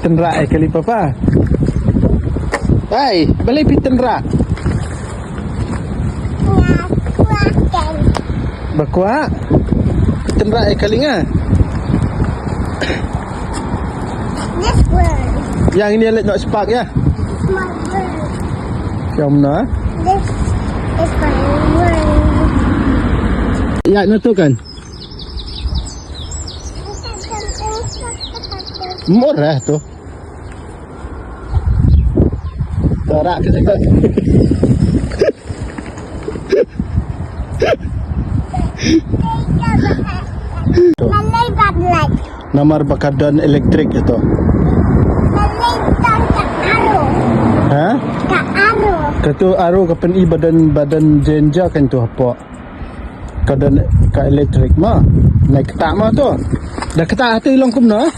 tenrak kali papa. Hai, balik pi tenrak. Bakwa. Tenrak kali ngah. This one. Yang ini let nak spark ya. My word. Yang mana? This is my word. Ya, nak tu kan? Murah tu. Tarak ke sana. Malay bad light. Nomor bakadan elektrik itu. Malay dan ka aro. Ha? Ka aro. Katu aro kapan i badan jenja kan tu apa? Kadan ka elektrik mah. Naik ketak mah tu. Dah ketak hati long kum na.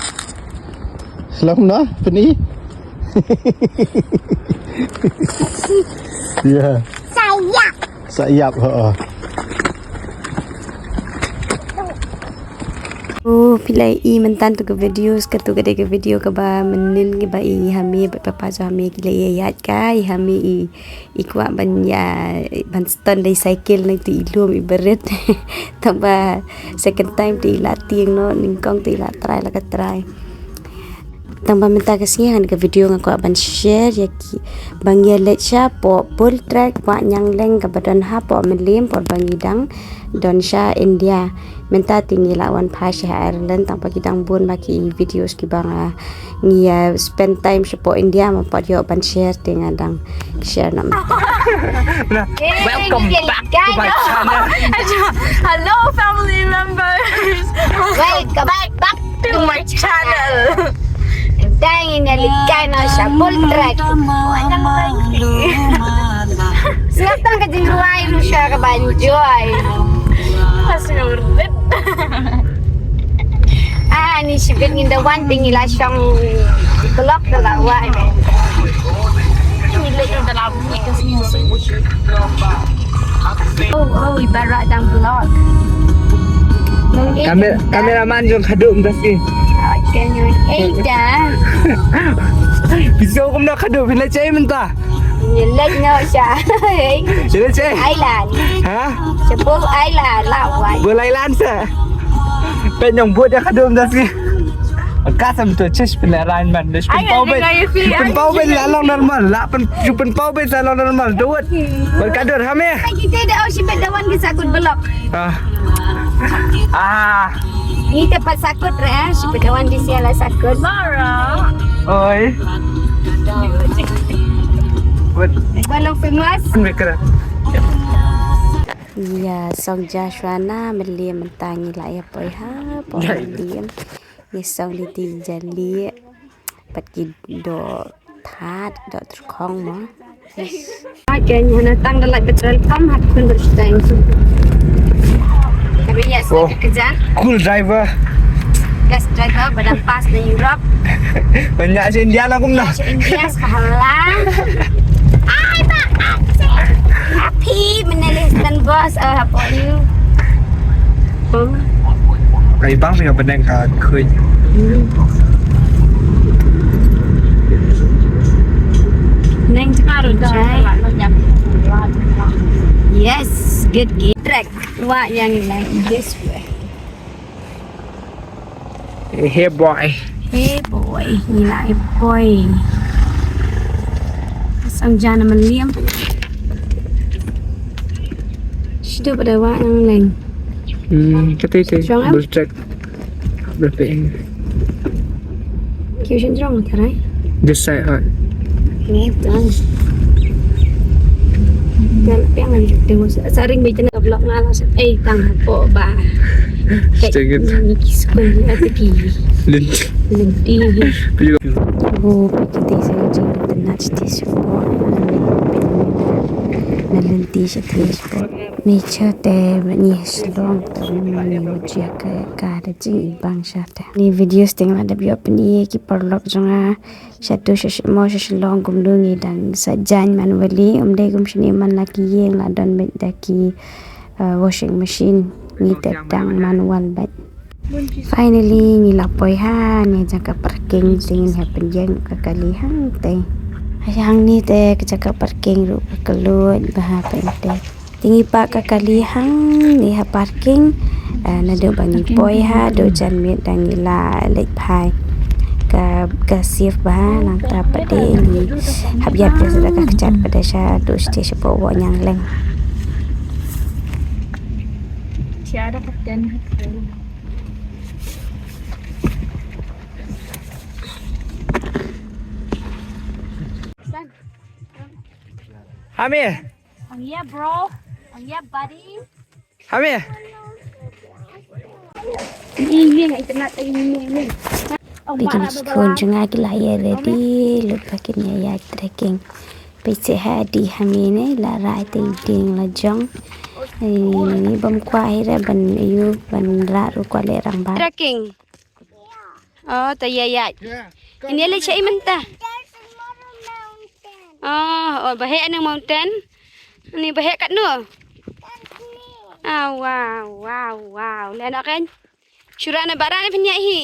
Selam na peni. Ya. Sayap. Sayap ha. Pilai i mentan tu ke video sekartu ke video ke ba menil ke ba i Hame ba papa so Hame kila yat ka i Hame i kuat ban ya ban stand dai cycle nang tu ilum i beret tambah second time tu latih no ningkong tu la try la ka try tambah minta kasihan ke video ngaku ban share ya ki bang ya Leit sha po bull track Wahñiangleng ke badan ha po Myllien po bang idang don sha India minta tinggi lawan pasha Ireland tanpa kidang bun bagi videos ki bang ngia spend time po India ma po yo ban share dengan dang share nam. Welcome back to my channel. Hello family members. Welcome back to my channel. Dang inalikan na siya bull track. Silatang ka jingruay lu siya ka banjoy. Pasurdet. Ni sibit nginda one thing ila siyang block dalawa. Nilai yung dalam ni kasi Oh, ibarat dang block. Kameraman yung kadum kasi. Kanyo dah. Bisa ko na kadum pila chay menta. Nilai no siya. Sila chay. Island. Ha? Sa Bull Island laway. Bulailan sa. Penyong buat dia kadum kasi. Kasam tu ches pelaran man. Pen pau ben lalong normal. La pen pau ben lalong normal. Duit. Berkadur Hame. Kita dah sibit dawan ke sakut block. Ni tempat sakut sibit dawan di siala sakut. Mara. Oi. Buat Balong famous. mereka. Ya, song Joshua na Myllien mentangi lah ya boy ha, boy Myllien. Ni song di tinjali, pergi do tad do terkong mo. Akhirnya natang dalam petrol pump hat pun berstein. Tapi ya sedikit kejan. Cool driver. Gas driver badan pas di Europe. Banyak si India lah kum lah. India sekarang. Ay pak, happy meneliskan bos. How about you? Ay bang punya benang ka kuy. Neng cakap yes, good game. Track Wahñiangleng this way. Hey boy. Hey boy, ni lah boy. Sang jana Myllien. Situ pada Wahñiangleng. Kata itu. Strong, Bull track. Berapa? Kau strong tak? This side. Ni betul. Dan yang lagi tengok sering baca nak vlog ngalah tang po ba. Sedikit. Ni kisah ada ki. Lenti. Oh, kita saya jadi tenat di semua. Melenti setelah sport. Nature te ni selong ni wajah ke ada jing bang syata. Ni video setengah ada biar peni ki perlok jonga satu mau selong gumdungi dan sajan manually umdai gum sini man laki yang ladon daki washing machine ni tetang manual bat. Finally, nilapoi ha ni jaga parking sing happen jeng kakali hang te. Hang ni te jaga parking ru kelut bah pente. Tinggi pak kakali hang ni ha parking na do bangi poi ha do jan mi dang la lek pai. Ka sif bah nang ta pade ni habiat biasa dah kacat pada sya do station po Wahñiangleng. Tiada paten. Hame, Oh yeah, bro. Oh yeah, buddy. Hame. Ini ngai kena ini. Bikin skon junga ki la ye ready lupa kin ya trekking. Pese ha di Hame ne la rai te ding la jong. Ni bam kwa hira ban yu ban ra ru kwa le rang ba. Trekking. Oh, ta ya. Ini le chai menta. There's another mountain. Oh, bahaya nang mountain. Ni bahaya kat nu. That's me. Ah, wow. Len akan. Surana barang ni penyak hi.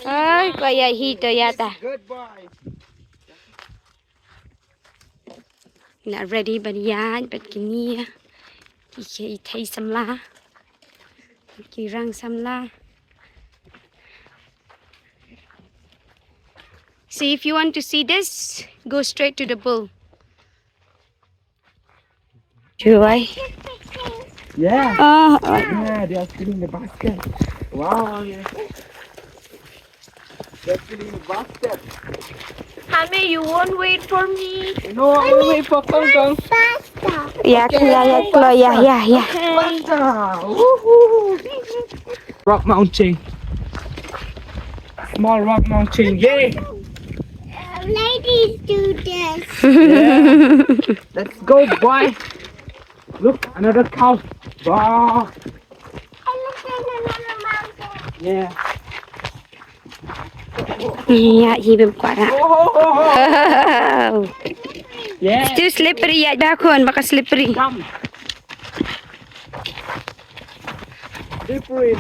Ay, kaya hi to yata. Good boy. Not ready but yan, but kini. Ki thai samla. Ki rang samla. See, if you want to see this, go straight to the bull. Cuy. Yeah. Oh, Yeah, they are filling the basket. Wow. Yeah. They're filling the basket. Hame, you won't wait for me. No, I will wait for Kong Kong. Faster. ya, Klo, ya. Pasta. Woohoo. Rock mountain. Small rock mountain. Yay. Ladies do this. Yeah. Let's go, boy. Look, another cow. Wow. I look at another mountain. Yeah. Ya, hibim kwa na. Oh. Yeah. Still slippery ya, bakon, baka slippery. Come. Slippery.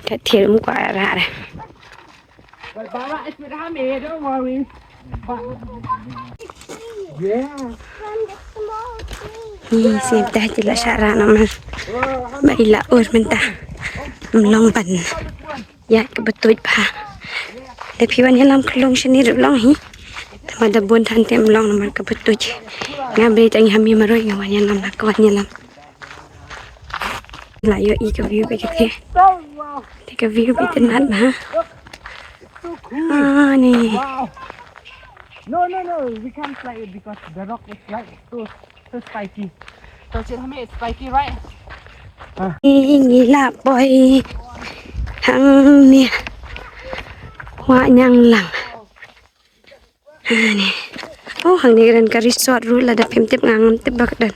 Katil mo kwa ra. But Baba is with Hame, don't worry. Yeah. From the small tree. Sip dah tila syara naman. Baila ur mentah. Mlong ban. Ya, kebetul pa. Tapi wan yalam kelong sini long hi. Tamada bun tante mlong naman kebetul. Ngabe tang Hame maroy ngawan yalam nakwan yalam. Layo ika view pe kete. Take a view pe tenat ma. Ah ni. Wow. No, we can't fly it because the rock is like so spiky. So Hame, it's spiky, right? Ngila boy. Hang ni. Wahñiangleng. Ni. Oh, hang ni kan ka resort ru la da pemtep ngam tebak dan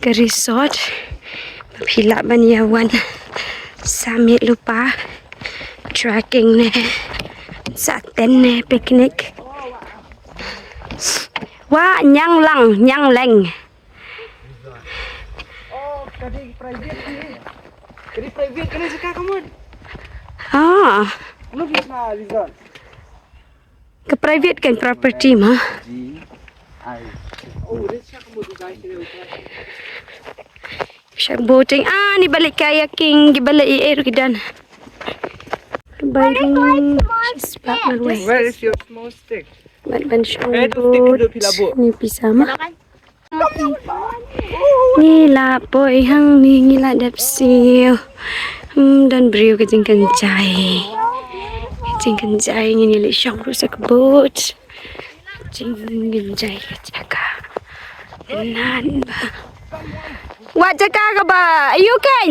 ka resort. Pila ban yawan. Summit lupa. Trekking ne. Saten ne picnic. Wahñiangleng. Oh, tadi private ni. Tadi private kena cakap kamu. Ah, Look at my resort. ke private kan property mah. Oh, this kamu design sini. Shark boating. Ah, ni balik kayaking, gibalik air kidan. Baring spot malway. Where is your small stick? Ban shark Eh, tu stick boat. tu pila boat. Ni pisama. Ni la boy hang ni ngila dap siu. Dan beriu ke jing kencai. Jing kencai ni le shark rusak boat. Jing kencai ke jaga. Nan ba. Wa jaga ka ba? Ayu kan?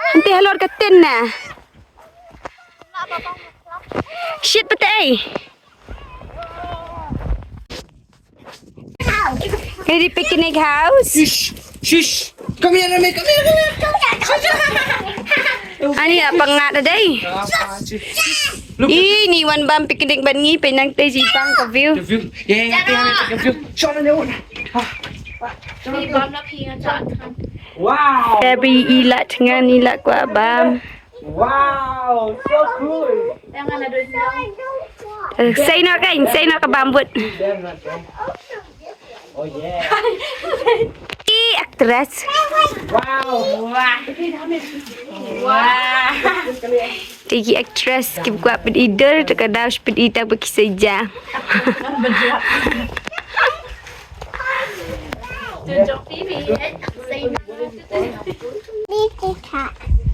Nanti halor ka tin na. Shit patay. Ready picnic house? Shush. Come here, Hame. Come here. Ani apa ngat ada day? Ini wan bam picnic bangi penang teh jipang ke view. The view. Yeah, take a view. Show me the one. Wow. Tapi ilat dengan ilat ku abam. Wow, so cool. Say no ke bambut. Oh yeah. Aktris. Wow. Tigi aktris ki buat pedidar terkadang pedidar berkisah.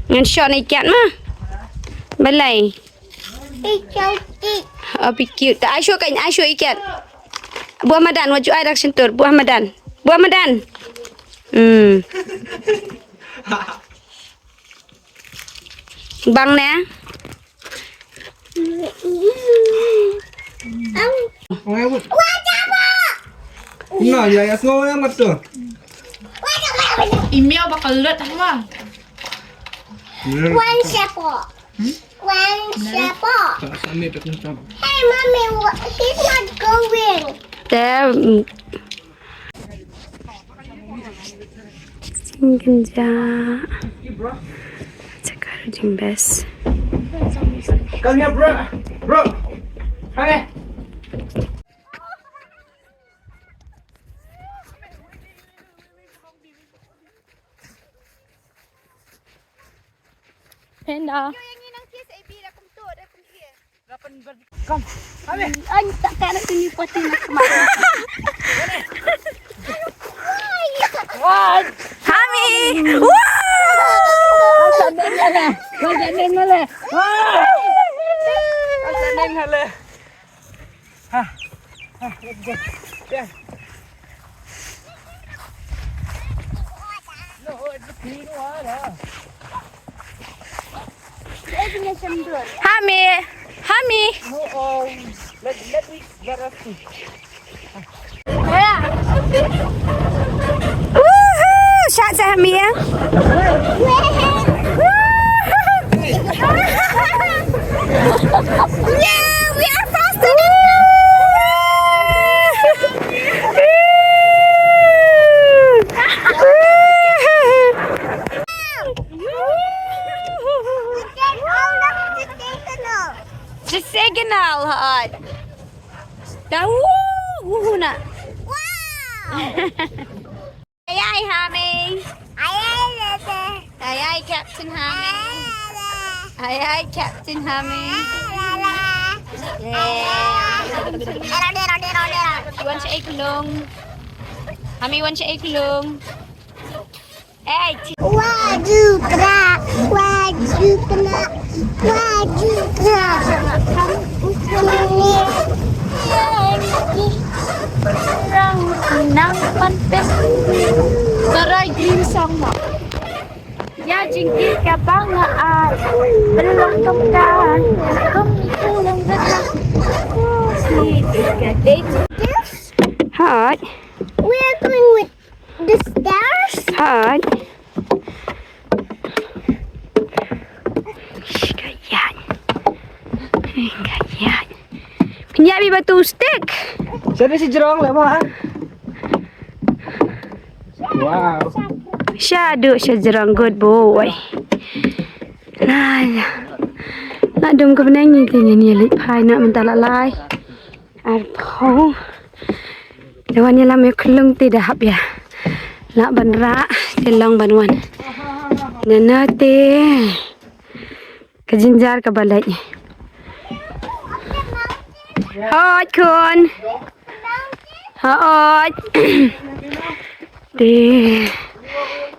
Ngan shot ni ikat mah. Balai. Oh, cute. Tak Aisyu ikat. Buah madan, wajib ai dak sentur. Buah madan. Bang nè. Nah, ya semua yang betul. Email bakal lut sama. One shepherd. One shepherd. Hey, mommy, he's not going. Ganja. Sekarang jimbes. Come here, bro. Hame. Panda. Hame. Anh tak kena tunjuk pati nak kemana. Hame. Hame. Let me get us see. Shot sa Hame ya. Yeah, we are faster Signal hot. Dah nak. Wow! Ay Hame. Ay Captain Hame. Ay Captain Hame. Iwan siya ikulong. Hame iwan siya ikulong. Hey, Waju kena. Rang nang panpes. Taray green song mo. Ya jingkir ka bangaan. Belum kemkan. Kumpulang datang. hot. We are going with the stairs. Hot. Kayan. Pinjami batu stick. Jadi si jerong lah mah. Wow. Shadow shajarang good boy. Nak dum ke benangi kayaknya ni Leit pai nak minta lalai. Arpo. Lawannya lama kelung tidak ya. Nak bandra telong banwan. Nanate. Kejinjar ke balai. Hot kun. Hot. Deh.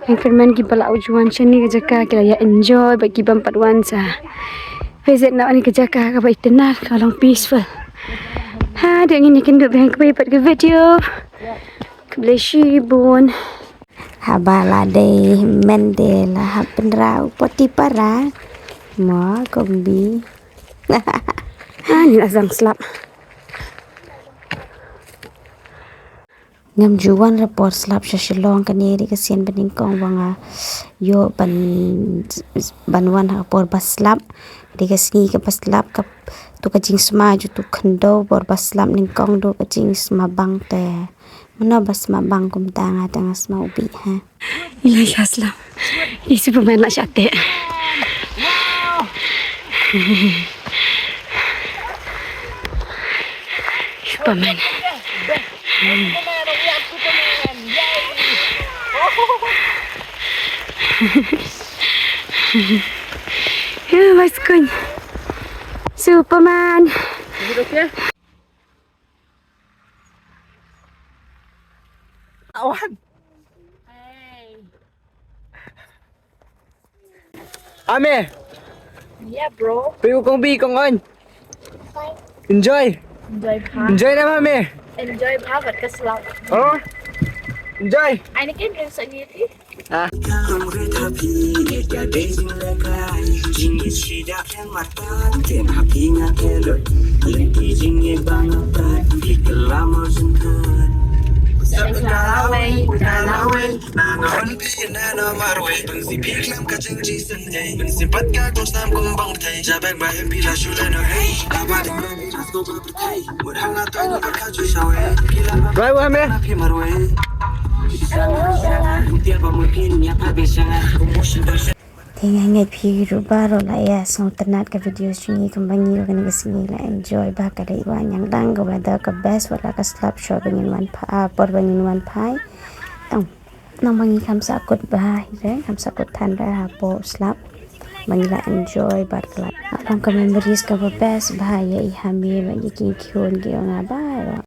Yang firman kita lau juan sini ke jaka kita ya enjoy bagi bampat wansa. Visit nak ni ke jaka ke baik tenang kalau peaceful. Ha, dia ingin ikan duk dengan kebaik ke video. Kebleshi bun. Habala de mendela hapenrau poti para. Ma kombi. Ha, ni azang slap. Ngam juan report slap syasilong kaniri kesian beningkong wanga yo banwan rapor baslap di kesini ke baslap ke tu kajing sma ju tu kendo bor baslap ningkong do kajing sma bang te Menobas mabang kum tanga tangas mau ubi ha. Ilai kaslam. Isi pemain lah syate. Superman. Ya, mas kun. Superman. Awan. Hame, Yeah, bro. piu kong bi kong on. Enjoy. Enjoy pa. Enjoy na Hame. Enjoy pa ba't ka slaw? Oh. Enjoy. Ay, nakin yung sa ngiti. Ah. Right, Hame. Tinggal ngai pi rubaro la ya song ternat ka video sunyi kembangi lo kan kesini la enjoy ba ka dai Wahñiangleng ka weather ka best wala ka slap show bangin wan pa por bangin wan pai tong nang bangi kam sakut ba hi kam sakut tanda ha po slap bangi la enjoy ba ka la ka memories ka ba best ba ya i Hame bangi ki kyun ki nga ba